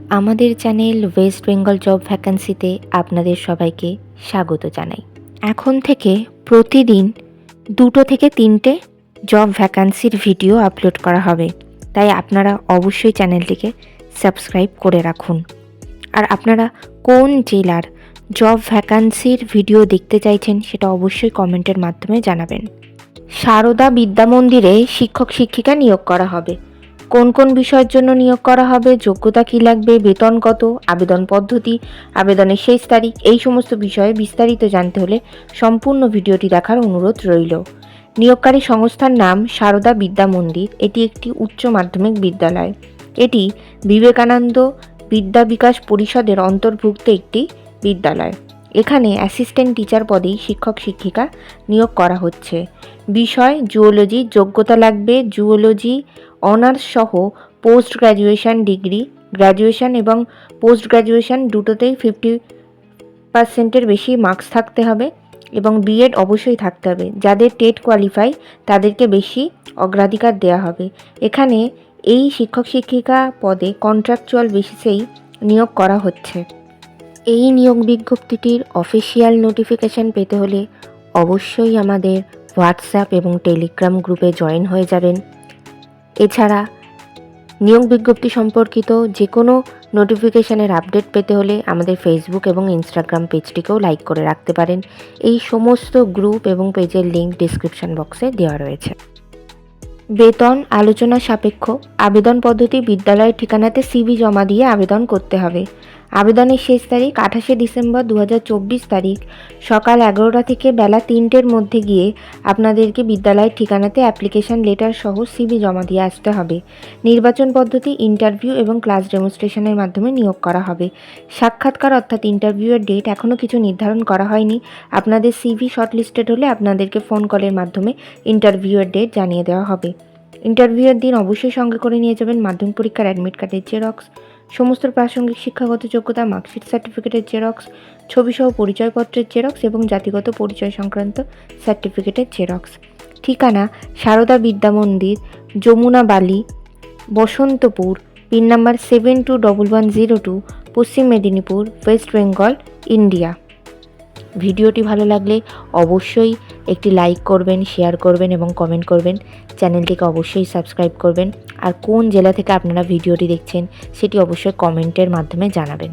আমাদের channel West Bengal job ভ্যাকান্সিতে আপনাদের সবাইকে স্বাগত জানাই। এখন থেকে প্রতিদিন 2 থেকে 3টে জব ভ্যাকান্সির ভিডিও আপলোড করা হবে, তাই আপনারা অবশ্যই চ্যানেলটিকে সাবস্ক্রাইব করে রাখুন। আর আপনারা কোন জেলার জব ভ্যাকান্সির ভিডিও দেখতে চাইছেন সেটা অবশ্যই কমেন্টের মাধ্যমে জানাবেন। সারদা বিদ্যা মন্দিরে শিক্ষক শিক্ষিকা নিয়োগ করা হবে। কোন কোন বিষয়ের জন্য নিয়োগ করা হবে, যোগ্যতা কী লাগবে, বেতন কত, আবেদন পদ্ধতি, আবেদনের শেষ তারিখ, এই সমস্ত বিষয়ে বিস্তারিত জানতে হলে সম্পূর্ণ ভিডিওটি দেখার অনুরোধ রইল। নিয়োগকারী সংস্থার নাম সারদা বিদ্যা মন্দির। এটি একটি উচ্চ মাধ্যমিক বিদ্যালয়। এটি বিবেকানন্দ বিদ্যা বিকাশ পরিষদের অন্তর্ভুক্ত একটি বিদ্যালয়। এখানে অ্যাসিস্ট্যান্ট টিচার পদেই শিক্ষক শিক্ষিকা নিয়োগ করা হচ্ছে। বিষয় জুওলজি, যোগ্যতা লাগবে জুওলজি অনার্স সহ পোস্ট গ্র্যাজুয়েশন ডিগ্রি, গ্র্যাজুয়েশন এবং পোস্ট গ্র্যাজুয়েশন দুটোতেই 50% বেশি মার্কস থাকতে হবে এবং বিএড অবশ্যই থাকতে হবে। যাদের টেট কোয়ালিফাই তাদেরকে বেশি অগ্রাধিকার দেওয়া হবে। এখানে এই শিক্ষক শিক্ষিকা পদে কন্ট্রাকচুয়াল বেসিসেই নিয়োগ করা হচ্ছে। এই নিয়োগ বিজ্ঞপ্তিটির অফিসিয়াল নোটিফিকেশান পেতে হলে অবশ্যই আমাদের হোয়াটসঅ্যাপ এবং টেলিগ্রাম গ্রুপে জয়েন হয়ে যাবেন। এছাড়া নিয়োগ বিজ্ঞপ্তি সম্পর্কিত যে কোনো নোটিফিকেশানের আপডেট পেতে হলে আমাদের ফেসবুক এবং ইনস্টাগ্রাম পেজটিকেও লাইক করে রাখতে পারেন। এই সমস্ত গ্রুপ এবং পেজের লিঙ্ক ডিসক্রিপশন বক্সে দেওয়া রয়েছে। বেতন আলোচনা সাপেক্ষ। আবেদন পদ্ধতি বিদ্যালয়ের ঠিকানাতে সিভি জমা দিয়ে আবেদন করতে হবে। আবেদনের শেষ তারিখ 28শে ডিসেম্বর 2024 তারিখ সকাল 11টা থেকে বেলা 3টের মধ্যে গিয়ে আপনাদেরকে বিদ্যালয়ের ঠিকানাতে অ্যাপ্লিকেশন লেটার সহ সিভি জমা দিয়ে আসতে হবে। নির্বাচন পদ্ধতি ইন্টারভিউ এবং ক্লাস ডেমনস্ট্রেশনের মাধ্যমে নিয়োগ করা হবে। সাক্ষাৎকার অর্থাৎ ইন্টারভিউয়ের ডেট এখনও কিছু নির্ধারণ করা হয়নি। আপনাদের সিভি শর্টলিস্টেড হলে আপনাদেরকে ফোন কলের মাধ্যমে ইন্টারভিউয়ের ডেট জানিয়ে দেওয়া হবে। ইন্টারভিউয়ের দিন অবশ্যই সঙ্গে করে নিয়ে যাবেন মাধ্যমিক পরীক্ষার অ্যাডমিট কার্ডের জেরক্স, সমস্ত প্রাসঙ্গিক শিক্ষাগত যোগ্যতা মার্কশিট সার্টিফিকেটের জেরক্স, ছবিসহ পরিচয়পত্রের জেরক্স এবং জাতিগত পরিচয় সংক্রান্ত সার্টিফিকেটের জেরক্স। ঠিকানা সারদা বিদ্যা মন্দির, যমুনা বালি, বসন্তপুর, পিন নাম্বার 721102, পশ্চিম মেদিনীপুর, ওয়েস্ট বেঙ্গল, ইন্ডিয়া। ভিডিওটি ভালো লাগলে অবশ্যই একটি লাইক করবেন, শেয়ার করবেন এবং কমেন্ট করবেন। চ্যানেলটিকে অবশ্যই সাবস্ক্রাইব করবেন। আর কোন জেলা থেকে আপনারা ভিডিওটি দেখছেন সেটি অবশ্যই কমেন্টের মাধ্যমে জানাবেন।